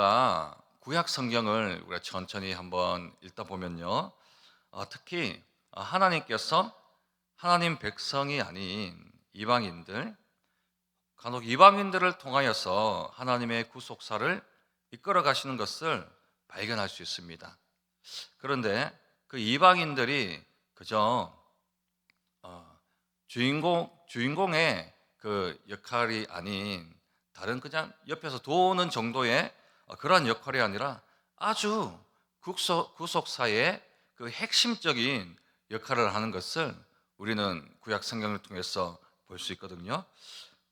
우리가 구약 성경을 우리가 천천히 한번 읽다 보면요, 특히 하나님께서 하나님 백성이 아닌 이방인들, 간혹 이방인들을 통하여서 하나님의 구속사를 이끌어 가시는 것을 발견할 수 있습니다. 그런데 그 이방인들이 그저 주인공의 그 역할이 아닌 다른 그냥 옆에서 도우는 정도의 그러한 역할이 아니라 아주 구속사의 그 핵심적인 역할을 하는 것을 우리는 구약 성경을 통해서 볼 수 있거든요.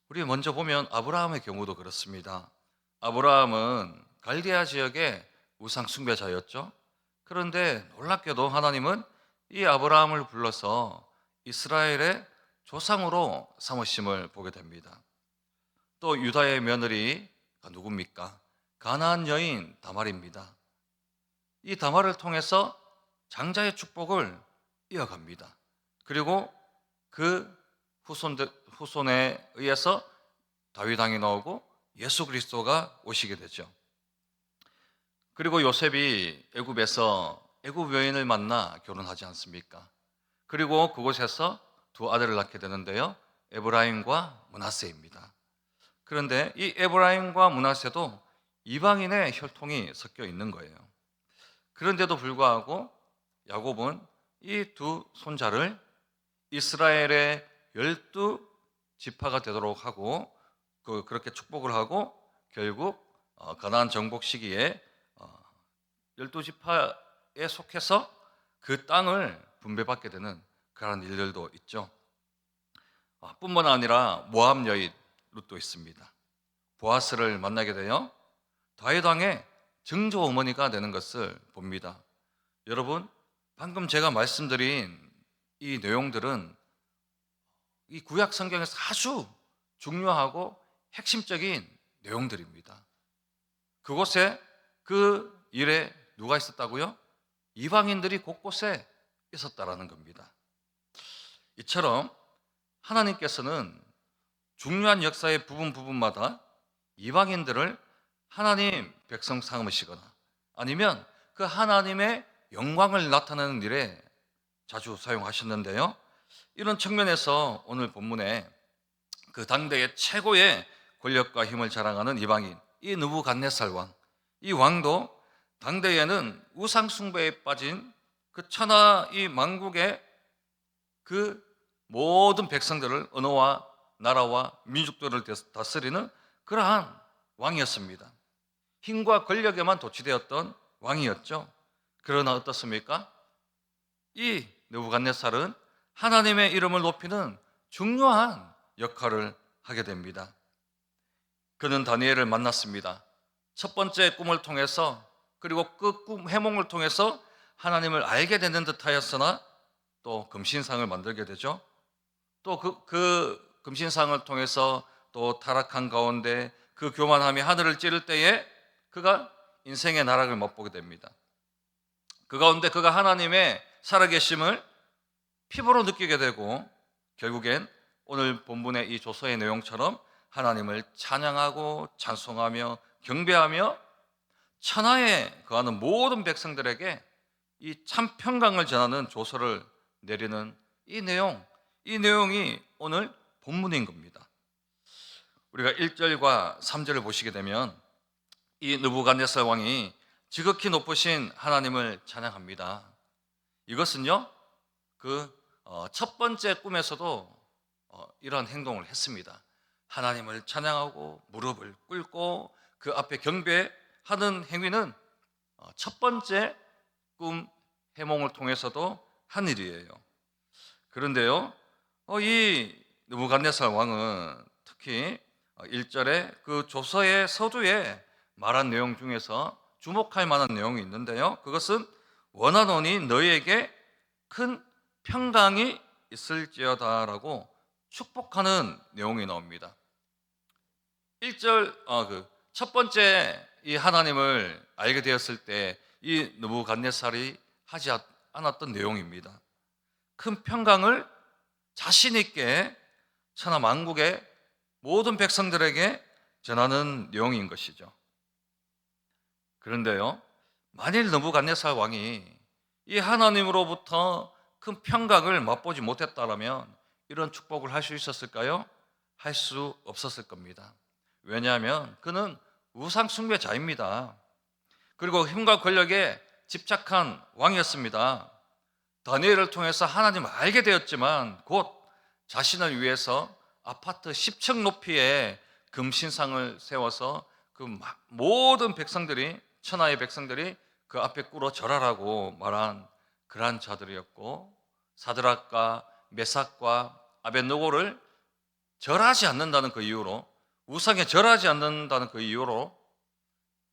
우리 먼저 보면 아브라함의 경우도 그렇습니다. 아브라함은 갈대아 지역의 우상 숭배자였죠. 그런데 놀랍게도 하나님은 이 아브라함을 불러서 이스라엘의 조상으로 삼으심을 보게 됩니다. 또 유다의 며느리가 누굽니까? 가나안 여인 다말입니다. 이 다말을 통해서 장자의 축복을 이어갑니다. 그리고 그 후손에 의해서 다윗 왕이 나오고 예수 그리스도가 오시게 되죠. 그리고 요셉이 애굽에서 애굽 여인을 만나 결혼하지 않습니까? 그리고 그곳에서 두 아들을 낳게 되는데요, 에브라임과 므낫세입니다. 그런데 이 에브라임과 므낫세도 이방인의 혈통이 섞여 있는 거예요. 그런데도 불구하고 야곱은 이 두 손자를 이스라엘의 12지파가 되도록 하고 그렇게 축복을 하고 결국 가나안 정복 시기에 12지파에 속해서 그 땅을 분배받게 되는 그런 일들도 있죠. 뿐만 아니라 모압 여인 룻도 있습니다. 보아스를 만나게 되어 다윗 왕의 증조 어머니가 되는 것을 봅니다. 여러분, 방금 제가 말씀드린 이 내용들은 이 구약 성경에서 아주 중요하고 핵심적인 내용들입니다. 그곳에 그 일에 누가 있었다고요? 이방인들이 곳곳에 있었다라는 겁니다. 이처럼 하나님께서는 중요한 역사의 부분마다 이방인들을 하나님 백성 삼으시거나 아니면 그 하나님의 영광을 나타내는 일에 자주 사용하셨는데요, 이런 측면에서 오늘 본문에 그 당대의 최고의 권력과 힘을 자랑하는 이방인 이 느부갓네살 왕, 이 왕도 당대에는 우상 숭배에 빠진 그 천하 이 만국의 그 모든 백성들을, 언어와 나라와 민족들을 다스리는 그러한 왕이었습니다. 힘과 권력에만 도취되었던 왕이었죠. 그러나 어떻습니까? 이 느부갓네살은 하나님의 이름을 높이는 중요한 역할을 하게 됩니다. 그는 다니엘을 만났습니다. 첫 번째 꿈을 통해서, 그리고 그 꿈 해몽을 통해서 하나님을 알게 되는 듯하였으나 또 금신상을 만들게 되죠. 또 그 금신상을 통해서 또 타락한 가운데 그 교만함이 하늘을 찌를 때에 그가 인생의 나락을 맛보게 됩니다. 그 가운데 그가 하나님의 살아계심을 피부로 느끼게 되고 결국엔 오늘 본문의 이 조서의 내용처럼 하나님을 찬양하고 찬송하며 경배하며 천하에 거하는 모든 백성들에게 이 참 평강을 전하는 조서를 내리는 이 내용이 오늘 본문인 겁니다. 우리가 1절과 3절을 보시게 되면 이 느부갓네살 왕이 지극히 높으신 하나님을 찬양합니다. 이것은요, 첫 번째 꿈에서도 이러한 행동을 했습니다. 하나님을 찬양하고 무릎을 꿇고 그 앞에 경배하는 행위는 첫 번째 꿈 해몽을 통해서도 한 일이에요. 그런데요, 이 느부갓네살 왕은 특히 1절에 그 조서의 서두에 말한 내용 중에서 주목할 만한 내용이 있는데요, 그것은 원하노니 너희에게 큰 평강이 있을지어다라고 축복하는 내용이 나옵니다. 1절 첫 번째 이 하나님을 알게 되었을 때 이 느부갓네살이 하지 않았던 내용입니다. 큰 평강을 자신 있게 천하 만국의 모든 백성들에게 전하는 내용인 것이죠. 그런데요, 만일 느부갓네살 왕이 이 하나님으로부터 큰 평강을 맛보지 못했다라면 이런 축복을 할 수 있었을까요? 할 수 없었을 겁니다. 왜냐하면 그는 우상 숭배자입니다. 그리고 힘과 권력에 집착한 왕이었습니다. 다니엘을 통해서 하나님을 알게 되었지만 곧 자신을 위해서 아파트 10층 높이의 금신상을 세워서 그 모든 백성들이, 천하의 백성들이 그 앞에 꿇어 절하라고 말한 그러한 자들이었고, 사드락과 메삭과 아벳느고를 절하지 않는다는 그 이유로, 우상에 절하지 않는다는 그 이유로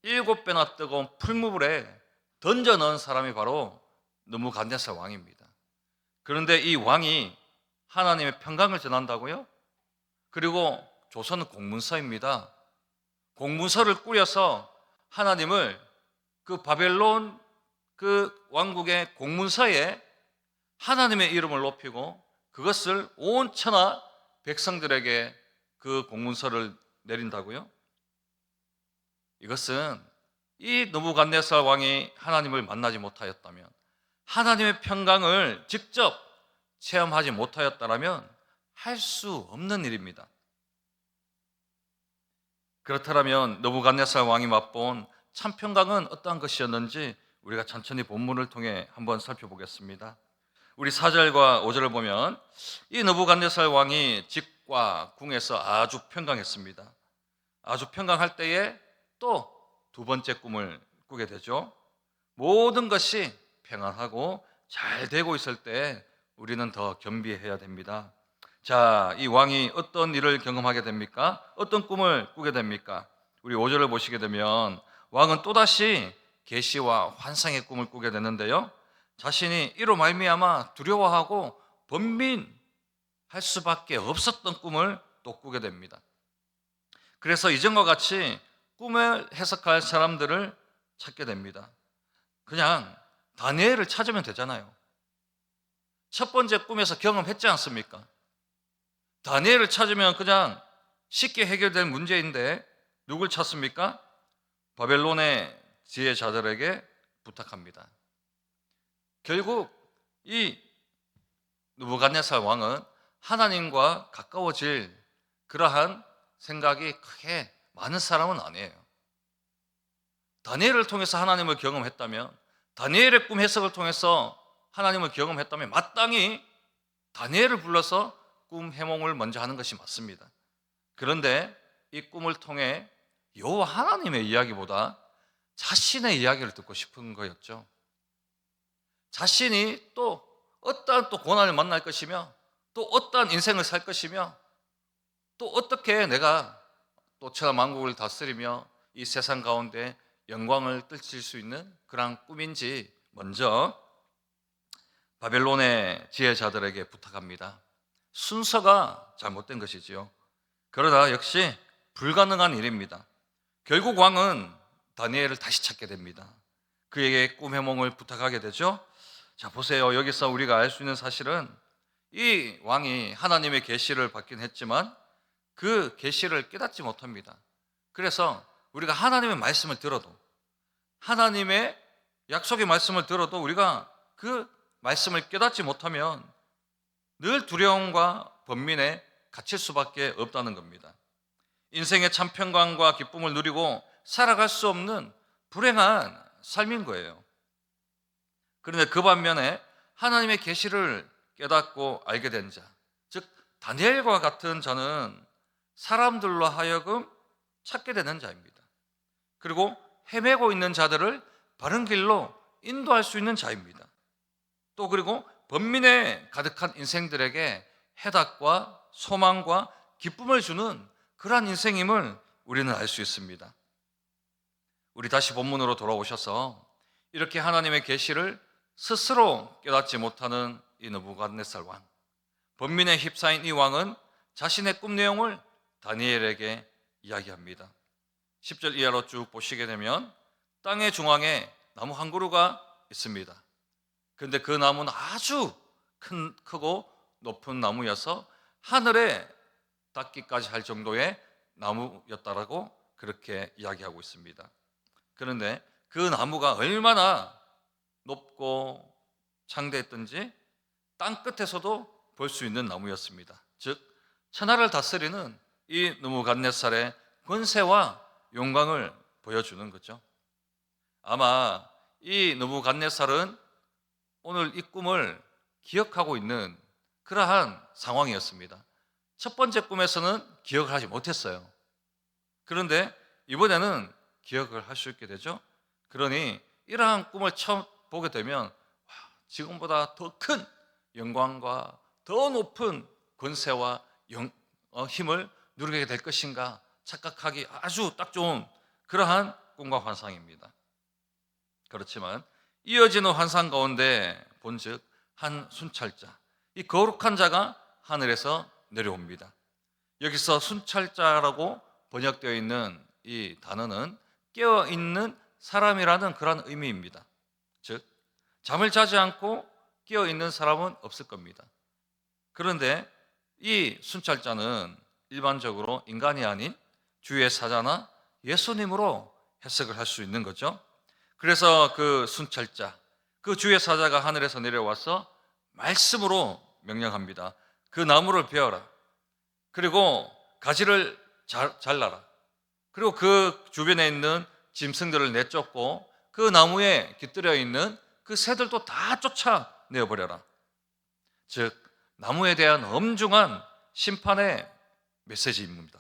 7배나 뜨거운 풀무불에 던져 넣은 사람이 바로 느부갓네살 왕입니다. 그런데 이 왕이 하나님의 평강을 전한다고요? 그리고 조선은 공문서입니다. 공문서를 꾸려서 하나님을 그 바벨론 그 왕국의 공문서에 하나님의 이름을 높이고 그것을 온 천하 백성들에게 그 공문서를 내린다고요? 이것은 이 느부갓네살 왕이 하나님을 만나지 못하였다면, 하나님의 평강을 직접 체험하지 못하였다면 할 수 없는 일입니다. 그렇다면 느부갓네살 왕이 맛본 참 평강은 어떠한 것이었는지 우리가 천천히 본문을 통해 한번 살펴보겠습니다. 우리 4절과 5절을 보면 이 느부갓네살 왕이 집과 궁에서 아주 평강했습니다. 아주 평강할 때에 또 두 번째 꿈을 꾸게 되죠. 모든 것이 평안하고 잘 되고 있을 때 우리는 더 겸비해야 됩니다. 자, 이 왕이 어떤 일을 경험하게 됩니까? 어떤 꿈을 꾸게 됩니까? 우리 5절을 보시게 되면 왕은 또다시 계시와 환상의 꿈을 꾸게 되는데요, 자신이 이로 말미암아 두려워하고 번민할 수밖에 없었던 꿈을 또 꾸게 됩니다. 그래서 이전과 같이 꿈을 해석할 사람들을 찾게 됩니다. 그냥 다니엘을 찾으면 되잖아요. 첫 번째 꿈에서 경험했지 않습니까? 다니엘을 찾으면 그냥 쉽게 해결될 문제인데 누굴 찾습니까? 바벨론의 지혜자들에게 부탁합니다. 결국 이 느부갓네살 왕은 하나님과 가까워질 그러한 생각이 크게 많은 사람은 아니에요. 다니엘을 통해서 하나님을 경험했다면, 다니엘의 꿈 해석을 통해서 하나님을 경험했다면 마땅히 다니엘을 불러서 꿈 해몽을 먼저 하는 것이 맞습니다. 그런데 이 꿈을 통해 여호와 하나님의 이야기보다 자신의 이야기를 듣고 싶은 거였죠. 자신이 또 어떠한 또 고난을 만날 것이며, 또 어떠한 인생을 살 것이며, 또 어떻게 내가 또 천하 만국을 다스리며 이 세상 가운데 영광을 떨칠 수 있는 그런 꿈인지 먼저 바벨론의 지혜자들에게 부탁합니다. 순서가 잘못된 것이지요. 그러나 역시 불가능한 일입니다. 결국 왕은 다니엘을 다시 찾게 됩니다. 그에게 꿈 해몽을 부탁하게 되죠. 자, 보세요. 여기서 우리가 알 수 있는 사실은 이 왕이 하나님의 계시를 받긴 했지만 그 계시를 깨닫지 못합니다. 그래서 우리가 하나님의 말씀을 들어도, 하나님의 약속의 말씀을 들어도 우리가 그 말씀을 깨닫지 못하면 늘 두려움과 번민에 갇힐 수밖에 없다는 겁니다. 인생의 참 평강과 기쁨을 누리고 살아갈 수 없는 불행한 삶인 거예요. 그런데 그 반면에 하나님의 계시를 깨닫고 알게 된 자, 즉 다니엘과 같은 자는 사람들로 하여금 찾게 되는 자입니다. 그리고 헤매고 있는 자들을 바른 길로 인도할 수 있는 자입니다. 또 그리고 번민에 가득한 인생들에게 해답과 소망과 기쁨을 주는 그러한 인생임을 우리는 알 수 있습니다. 우리 다시 본문으로 돌아오셔서 이렇게 하나님의 계시를 스스로 깨닫지 못하는 이 느부갓네살 왕, 번민에 휩싸인 이 왕은 자신의 꿈 내용을 다니엘에게 이야기합니다. 10절 이하로 쭉 보시게 되면 땅의 중앙에 나무 한 그루가 있습니다. 그런데 그 나무는 아주 크고 높은 나무여서 하늘에 닿기까지 할 정도의 나무였다라고 그렇게 이야기하고 있습니다. 그런데 그 나무가 얼마나 높고 창대했던지 땅 끝에서도 볼 수 있는 나무였습니다. 즉 천하를 다스리는 이 느부갓네살의 권세와 영광을 보여주는 거죠. 아마 이 느부갓네살은 오늘 이 꿈을 기억하고 있는 그러한 상황이었습니다. 첫 번째 꿈에서는 기억을 하지 못했어요. 그런데 이번에는 기억을 할 수 있게 되죠. 그러니 이러한 꿈을 처음 보게 되면 지금보다 더 큰 영광과 더 높은 권세와 힘을 누리게 될 것인가 착각하기 아주 딱 좋은 그러한 꿈과 환상입니다. 그렇지만 이어지는 환상 가운데 본즉 한 순찰자, 이 거룩한 자가 하늘에서 내려옵니다. 여기서 순찰자라고 번역되어 있는 이 단어는 깨어있는 사람이라는 그런 의미입니다. 즉 잠을 자지 않고 깨어있는 사람은 없을 겁니다. 그런데 이 순찰자는 일반적으로 인간이 아닌 주의 사자나 예수님으로 해석을 할 수 있는 거죠. 그래서 그 순찰자, 그 주의 사자가 하늘에서 내려와서 말씀으로 명령합니다. 그 나무를 베어라. 그리고 가지를 잘라라. 그리고 그 주변에 있는 짐승들을 내쫓고 그 나무에 깃들여 있는 그 새들도 다 쫓아내버려라. 즉 나무에 대한 엄중한 심판의 메시지입니다.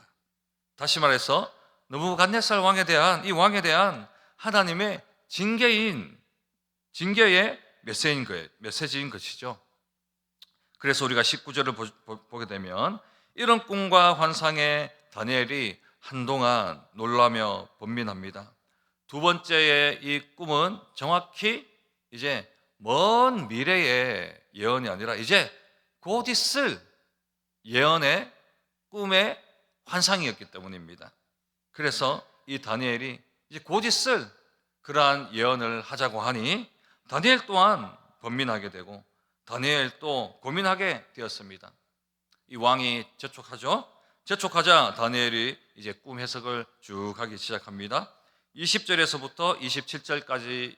다시 말해서 느부갓네살 왕에 대한 이 왕에 대한 하나님의 징계의 메시지인 것이죠. 그래서 우리가 19절을 보게 되면 이런 꿈과 환상에 다니엘이 한동안 놀라며 번민합니다. 두 번째의 이 꿈은 정확히 이제 먼 미래의 예언이 아니라 이제 곧 있을 예언의 꿈의 환상이었기 때문입니다. 그래서 이 다니엘이 이제 곧 있을 그러한 예언을 하자고 하니 다니엘 또한 번민하게 되고 다니엘도 고민하게 되었습니다. 이 왕이 재촉하죠. 재촉하자 다니엘이 이제 꿈 해석을 쭉 하기 시작합니다. 20절에서부터 27절까지의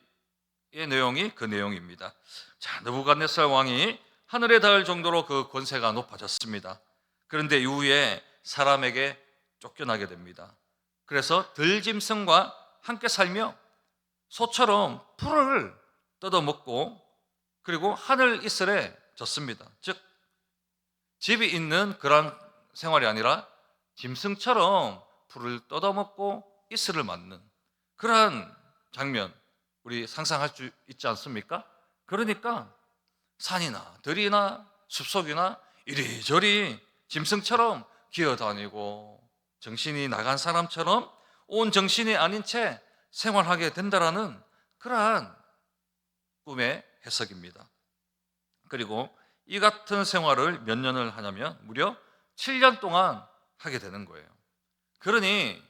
내용이 그 내용입니다. 자, 느부갓네살 왕이 하늘에 닿을 정도로 그 권세가 높아졌습니다. 그런데 이후에 사람에게 쫓겨나게 됩니다. 그래서 들짐승과 함께 살며 소처럼 풀을 뜯어먹고 그리고 하늘 이슬에 졌습니다. 즉 집이 있는 그런 생활이 아니라 짐승처럼 풀을 뜯어먹고 이슬을 맞는 그러한 장면 우리 상상할 수 있지 않습니까? 그러니까 산이나 들이나 숲속이나 이리저리 짐승처럼 기어다니고 정신이 나간 사람처럼 온 정신이 아닌 채 생활하게 된다라는 그러한 꿈의 해석입니다. 그리고 이 같은 생활을 몇 년을 하냐면 무려 7년 동안 하게 되는 거예요. 그러니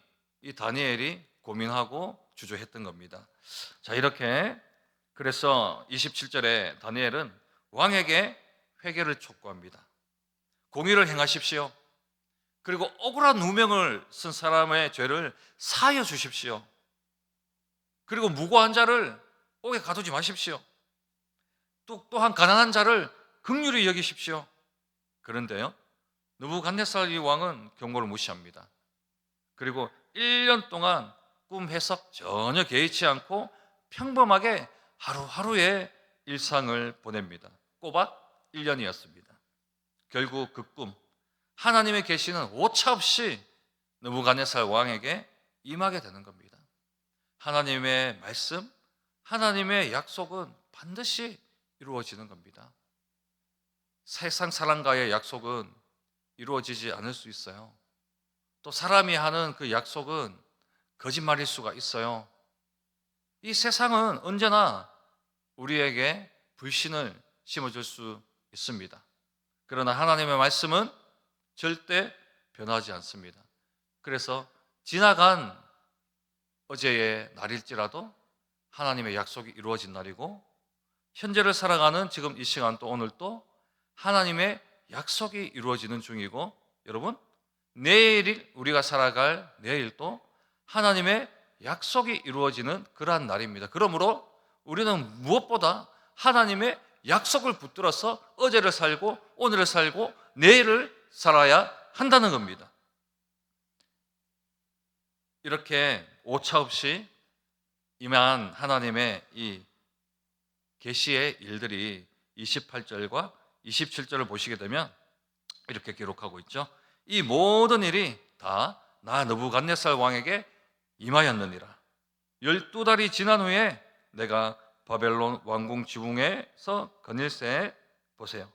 이 다니엘이 고민하고 주저했던 겁니다. 자, 이렇게 그래서 27절에 다니엘은 왕에게 회개를 촉구합니다. 공의를 행하십시오. 그리고 억울한 누명을 쓴 사람의 죄를 사하여 주십시오. 그리고 무고한 자를 옥에 가두지 마십시오. 또한 가난한 자를 긍휼히 여기십시오. 그런데요, 느부갓네살 이 왕은 경고를 무시합니다. 그리고 1년 동안 꿈 해석 전혀 개의치 않고 평범하게 하루하루의 일상을 보냅니다. 꼬박 1년이었습니다. 결국 그 꿈, 하나님의 계시는 오차없이 느부갓네살 왕에게 임하게 되는 겁니다. 하나님의 말씀, 하나님의 약속은 반드시 이루어지는 겁니다. 세상 사람과의 약속은 이루어지지 않을 수 있어요. 또 사람이 하는 그 약속은 거짓말일 수가 있어요. 이 세상은 언제나 우리에게 불신을 심어줄 수 있습니다. 그러나 하나님의 말씀은 절대 변하지 않습니다. 그래서 지나간 어제의 날일지라도 하나님의 약속이 이루어진 날이고 현재를 살아가는 지금 이 시간 또 오늘 또 하나님의 약속이 이루어지는 중이고 여러분 내일 우리가 살아갈 내일도 하나님의 약속이 이루어지는 그러한 날입니다. 그러므로 우리는 무엇보다 하나님의 약속을 붙들어서 어제를 살고 오늘을 살고 내일을 살아야 한다는 겁니다. 이렇게 오차 없이 임한 하나님의 이 계시의 일들이 28절과 27절을 보시게 되면 이렇게 기록하고 있죠. 이 모든 일이 다 나 느부갓네살 왕에게 임하였느니라. 12달이 지난 후에 내가 바벨론 왕궁 지붕에서 거닐새 보세요.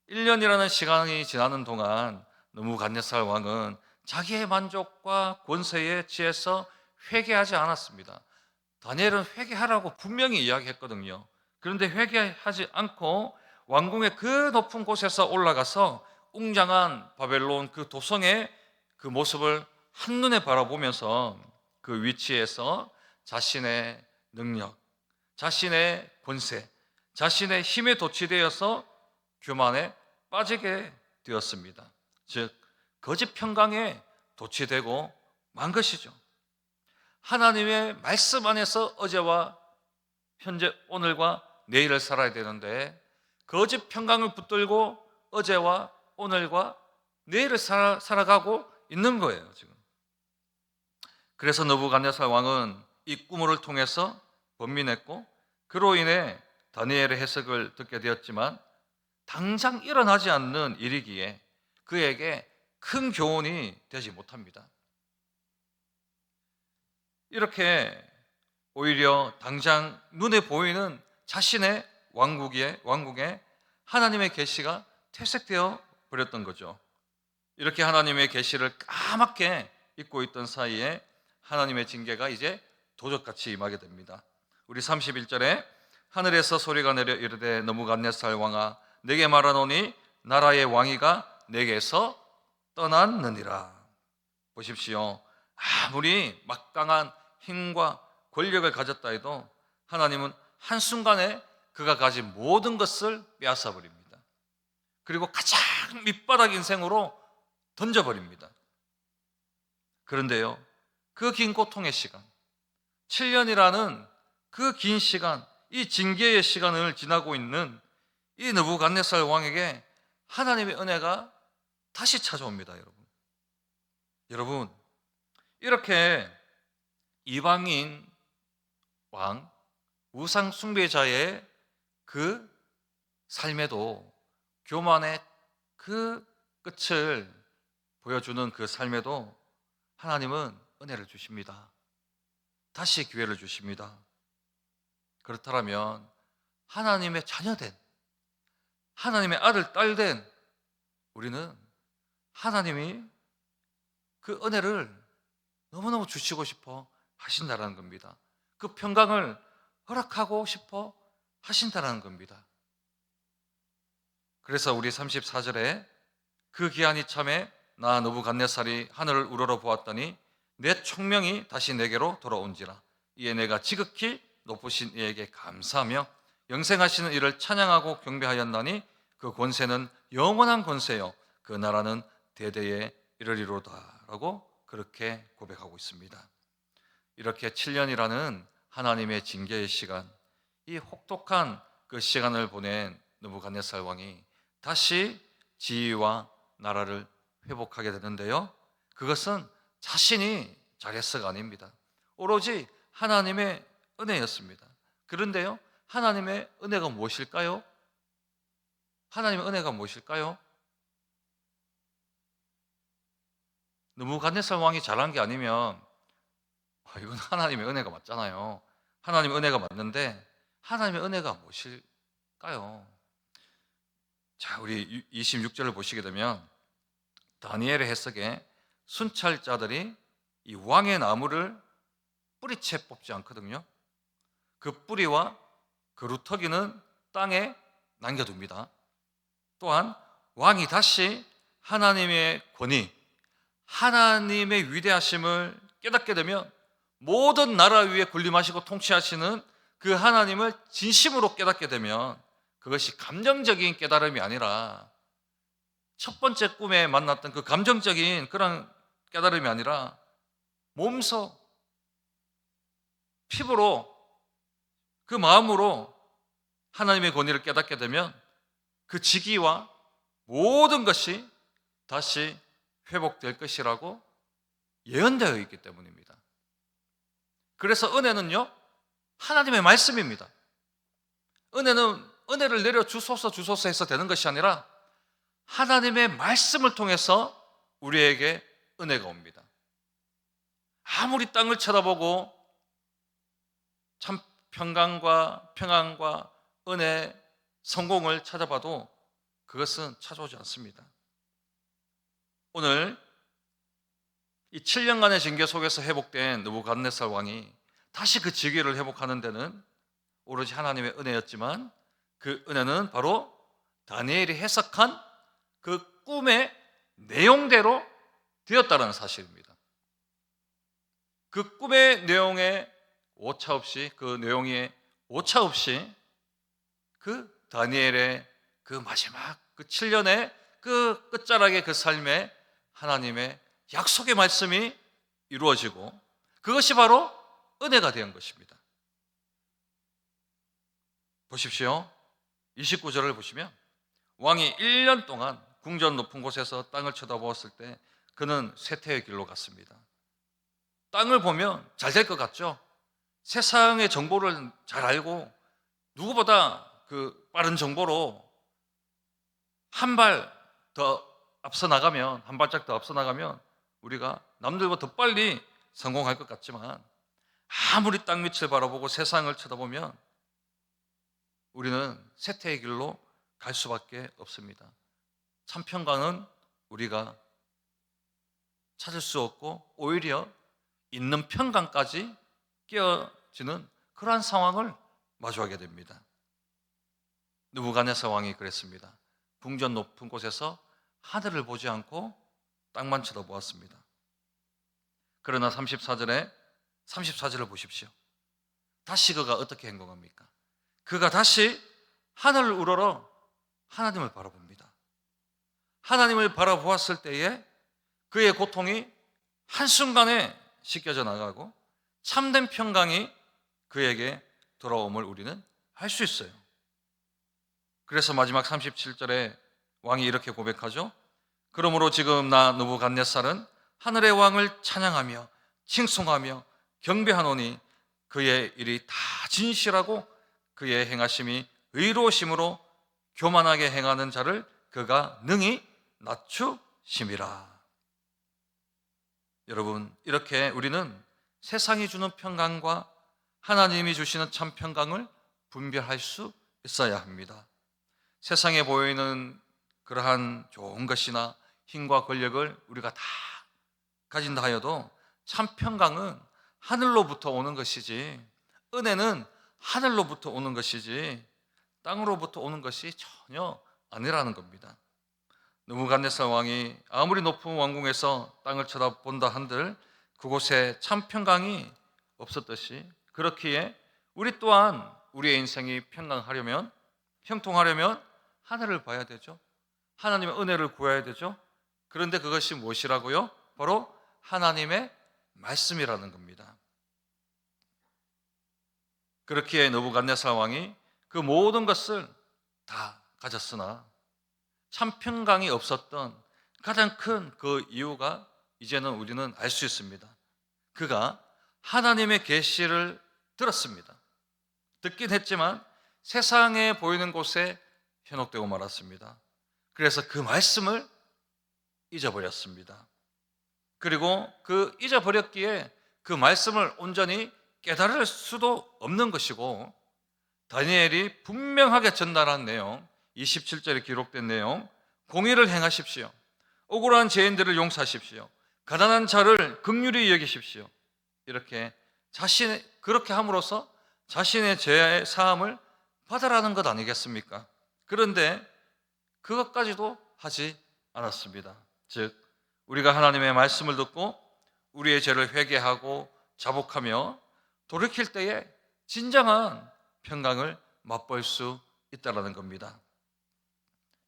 1년이라는 시간이 지나는 동안 느부갓네살 왕은 자기의 만족과 권세에 취해서 회개하지 않았습니다. 다니엘은 회개하라고 분명히 이야기했거든요. 그런데 회개하지 않고 왕궁의 그 높은 곳에서 올라가서 웅장한 바벨론 그 도성의 그 모습을 한눈에 바라보면서 그 위치에서 자신의 능력, 자신의 권세, 자신의 힘에 도취되어서 교만에 빠지게 되었습니다. 즉 거짓 평강에 도취되고 만 것이죠. 하나님의 말씀 안에서 어제와 현재 오늘과 내일을 살아야 되는데 거짓 평강을 붙들고 어제와 오늘과 내일을 살아가고 있는 거예요, 지금. 그래서 느부갓네살 왕은 이 꿈을 통해서 번민했고 그로 인해 다니엘의 해석을 듣게 되었지만 당장 일어나지 않는 일이기에 그에게 큰 교훈이 되지 못합니다. 이렇게 오히려 당장 눈에 보이는 자신의 왕국에 하나님의 계시가 퇴색되어 버렸던 거죠. 이렇게 하나님의 계시를 까맣게 잊고 있던 사이에 하나님의 징계가 이제 도적같이 임하게 됩니다. 우리 31절에 하늘에서 소리가 내려 이르되 느부갓네살 왕아 내게 말하노니 나라의 왕위가 내게서 떠났느니라. 보십시오. 아무리 막강한 힘과 권력을 가졌다 해도 하나님은 한순간에 그가 가진 모든 것을 빼앗아 버립니다. 그리고 가장 밑바닥 인생으로 던져버립니다. 그런데요, 그 긴 고통의 시간, 7년이라는 그 긴 시간, 이 징계의 시간을 지나고 있는 이 느부갓네살 왕에게 하나님의 은혜가 다시 찾아옵니다. 여러분, 이렇게 이방인 왕, 우상 숭배자의 그 삶에도 교만의 그 끝을 보여주는 그 삶에도 하나님은 은혜를 주십니다. 다시 기회를 주십니다. 그렇다면 하나님의 자녀된, 하나님의 아들, 딸된 우리는 하나님이 그 은혜를 너무너무 주시고 싶어 하신다는 겁니다. 그 평강을 허락하고 싶어 하신다는 겁니다. 그래서 우리 34절에 그 기한이 참에 나 느부갓네살이 하늘을 우러러 보았더니 내 총명이 다시 내게로 돌아온지라. 이에 내가 지극히 높으신 이에게 감사하며 영생하시는 이를 찬양하고 경배하였나니 그 권세는 영원한 권세요 그 나라는 대대에 이르리로다 라고 그렇게 고백하고 있습니다. 이렇게 7년이라는 하나님의 징계의 시간, 이 혹독한 그 시간을 보낸 느부갓네살 왕이 다시 지위와 나라를 회복하게 되는데요, 그것은 자신이 잘해서가 아닙니다. 오로지 하나님의 은혜였습니다. 그런데요, 하나님의 은혜가 무엇일까요? 하나님의 은혜가 무엇일까요? 느부갓네살 왕이 잘한 게 아니면 이건 하나님의 은혜가 맞잖아요. 하나님의 은혜가 맞는데 하나님의 은혜가 무엇일까요? 자, 우리 26절을 보시게 되면 다니엘의 해석에 순찰자들이 이 왕의 나무를 뿌리채 뽑지 않거든요. 그 뿌리와 그 루터기는 땅에 남겨둡니다. 또한 왕이 다시 하나님의 권위, 하나님의 위대하심을 깨닫게 되면 모든 나라 위에 군림하시고 통치하시는 그 하나님을 진심으로 깨닫게 되면 그것이 감정적인 깨달음이 아니라 첫 번째 꿈에 만났던 그 감정적인 그런 깨달음이 아니라 몸소 피부로 그 마음으로 하나님의 권위를 깨닫게 되면 그 직위와 모든 것이 다시 회복될 것이라고 예언되어 있기 때문입니다. 그래서 은혜는요, 하나님의 말씀입니다. 은혜는 은혜를 내려 주소서 주소서 해서 되는 것이 아니라 하나님의 말씀을 통해서 우리에게 은혜가 옵니다. 아무리 땅을 쳐다보고 참 평강과 평안과 은혜, 성공을 찾아봐도 그것은 찾아오지 않습니다. 오늘 이 7년간의 징계 속에서 회복된 느부갓네살 왕이 다시 그 직위를 회복하는 데는 오로지 하나님의 은혜였지만 그 은혜는 바로 다니엘이 해석한 그 꿈의 내용대로 되었다는 사실입니다. 그 꿈의 내용에 오차 없이, 그 내용에 오차 없이 그 다니엘의 그 마지막 그 7년의 그 끝자락의 그 삶에 하나님의 약속의 말씀이 이루어지고 그것이 바로 은혜가 된 것입니다. 보십시오. 29절을 보시면 왕이 1년 동안 궁전 높은 곳에서 땅을 쳐다보았을 때 그는 쇠퇴의 길로 갔습니다. 땅을 보면 잘 될 것 같죠? 세상의 정보를 잘 알고 누구보다 그 빠른 정보로 한 발 더 앞서 나가면, 한 발짝 더 앞서 나가면 우리가 남들보다 더 빨리 성공할 것 같지만 아무리 땅 밑을 바라보고 세상을 쳐다보면 우리는 쇠퇴의 길로 갈 수밖에 없습니다. 참 평강은 우리가 찾을 수 없고 오히려 있는 평강까지 깨어지는 그러한 상황을 마주하게 됩니다. 느부갓네살 왕이 그랬습니다. 궁전 높은 곳에서 하늘을 보지 않고 땅만 쳐다보았습니다. 그러나 34절을 보십시오. 다시 그가 어떻게 행동합니까? 그가 다시 하늘을 우러러 하나님을 바라봅니다. 하나님을 바라보았을 때에 그의 고통이 한순간에 씻겨져 나가고 참된 평강이 그에게 돌아옴을 우리는 알 수 있어요. 그래서 마지막 37절에 왕이 이렇게 고백하죠. 그러므로 지금 나 느부갓네살은 하늘의 왕을 찬양하며 칭송하며 경배하노니 그의 일이 다 진실하고 그의 행하심이 의로우심으로 교만하게 행하는 자를 그가 능히 낮추심이라. 여러분, 이렇게 우리는 세상이 주는 평강과 하나님이 주시는 참 평강을 분별할 수 있어야 합니다. 세상에 보이는 그러한 좋은 것이나 힘과 권력을 우리가 다 가진다 하여도 참 평강은 하늘로부터 오는 것이지, 은혜는 하늘로부터 오는 것이지 땅으로부터 오는 것이 전혀 아니라는 겁니다. 느부갓네살 왕이 아무리 높은 왕궁에서 땅을 쳐다본다 한들 그곳에 참 평강이 없었듯이, 그렇기에 우리 또한 우리의 인생이 평강하려면, 형통하려면 하늘을 봐야 되죠. 하나님의 은혜를 구해야 되죠. 그런데 그것이 무엇이라고요? 바로 하나님의 말씀이라는 겁니다. 그렇기에 느부갓네살 왕이 그 모든 것을 다 가졌으나 참 평강이 없었던 가장 큰 그 이유가 이제는 우리는 알 수 있습니다. 그가 하나님의 계시를 들었습니다. 듣긴 했지만 세상에 보이는 곳에 현혹되고 말았습니다. 그래서 그 말씀을 잊어버렸습니다. 그리고 그 잊어버렸기에 그 말씀을 온전히 깨달을 수도 없는 것이고, 다니엘이 분명하게 전달한 내용, 27절에 기록된 내용, 공의를 행하십시오. 억울한 죄인들을 용서하십시오. 가난한 자를 긍휼히 여기십시오. 이렇게 그렇게 함으로써 자신의 죄의 사함을 받으라는 것 아니겠습니까? 그런데 그것까지도 하지 않았습니다. 즉, 우리가 하나님의 말씀을 듣고 우리의 죄를 회개하고 자복하며 돌이킬 때에 진정한 평강을 맛볼 수 있다는 겁니다.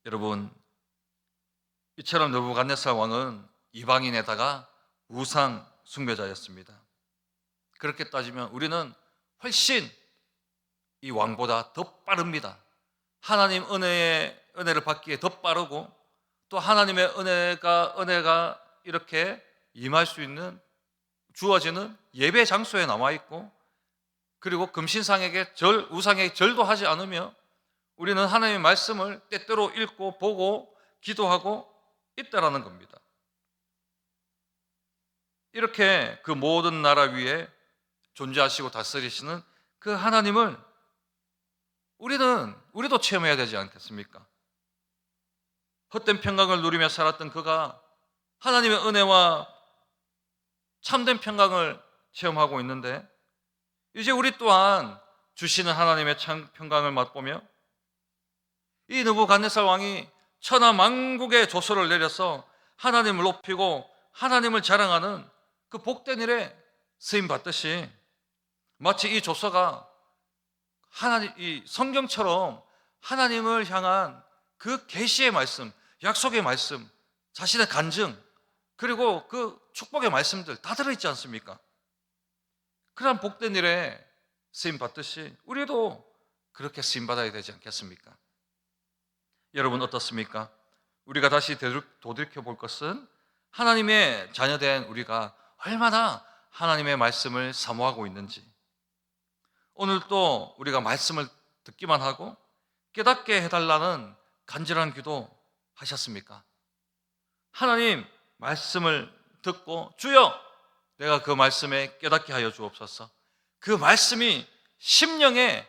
여러분, 이처럼 느부갓네살 왕은 이방인에다가 우상 숭배자였습니다. 그렇게 따지면 우리는 훨씬 이 왕보다 더 빠릅니다. 하나님 은혜를 받기에 더 빠르고, 또 하나님의 은혜가 이렇게 임할 수 있는, 주어지는 예배 장소에 남아 있고, 그리고 금신상에게 우상에게 절도 하지 않으며 우리는 하나님의 말씀을 때때로 읽고 보고 기도하고 있다라는 겁니다. 이렇게 그 모든 나라 위에 존재하시고 다스리시는 그 하나님을 우리도 체험해야 되지 않겠습니까? 헛된 평강을 누리며 살았던 그가 하나님의 은혜와 참된 평강을 체험하고 있는데, 이제 우리 또한 주시는 하나님의 참 평강을 맛보며 이 느부갓네살 왕이 천하 만국의 조서를 내려서 하나님을 높이고 하나님을 자랑하는 그 복된 일에 쓰임 받듯이, 마치 이 조서가 이 성경처럼 하나님을 향한 그 계시의 말씀, 약속의 말씀, 자신의 간증, 그리고 그 축복의 말씀들 다 들어있지 않습니까? 그런 복된 일에 쓰임 받듯이 우리도 그렇게 쓰임 받아야 되지 않겠습니까? 여러분 어떻습니까? 우리가 다시 되돌이켜 볼 것은 하나님의 자녀된 우리가 얼마나 하나님의 말씀을 사모하고 있는지, 오늘 또 우리가 말씀을 듣기만 하고 깨닫게 해달라는 간절한 기도 하셨습니까? 하나님 말씀을 듣고 주여 내가 그 말씀에 깨닫게 하여 주옵소서, 그 말씀이 심령에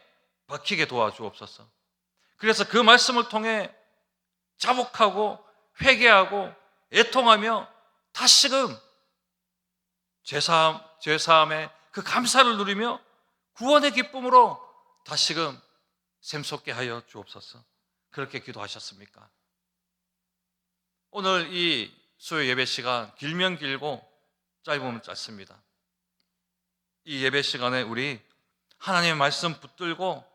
박히게 도와주옵소서. 그래서 그 말씀을 통해 자복하고 회개하고 애통하며 다시금 죄사함의 그 감사를 누리며 구원의 기쁨으로 다시금 샘솟게 하여 주옵소서. 그렇게 기도하셨습니까? 오늘 이 수요 예배 시간 길면 길고 짧으면 짧습니다. 이 예배 시간에 우리 하나님의 말씀 붙들고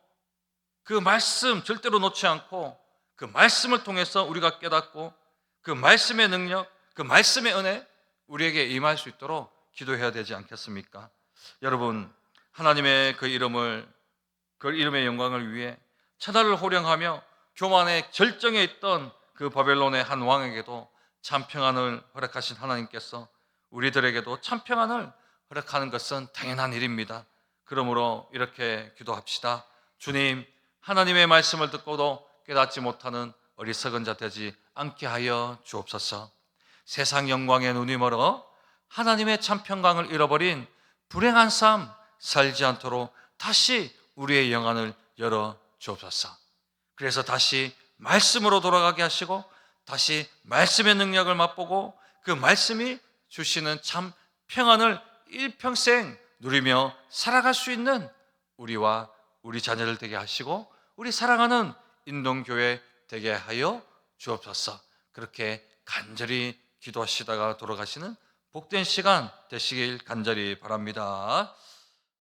그 말씀 절대로 놓지 않고 그 말씀을 통해서 우리가 깨닫고 그 말씀의 능력, 그 말씀의 은혜 우리에게 임할 수 있도록 기도해야 되지 않겠습니까? 여러분, 하나님의 그 이름의 영광을 위해 천하를 호령하며 교만의 절정에 있던 그 바벨론의 한 왕에게도 참 평안을 허락하신 하나님께서 우리들에게도 참 평안을 허락하는 것은 당연한 일입니다. 그러므로 이렇게 기도합시다. 주님, 하나님의 말씀을 듣고도 깨닫지 못하는 어리석은 자 되지 않게 하여 주옵소서. 세상 영광에 눈이 멀어 하나님의 참 평강을 잃어버린 불행한 삶 살지 않도록 다시 우리의 영안을 열어 주옵소서. 그래서 다시 말씀으로 돌아가게 하시고 다시 말씀의 능력을 맛보고 그 말씀이 주시는 참 평안을 일평생 누리며 살아갈 수 있는 우리와 우리 자녀들 되게 하시고 우리 사랑하는 인동교회 되게 하여 주옵소서. 그렇게 간절히 기도하시다가 돌아가시는 복된 시간 되시길 간절히 바랍니다.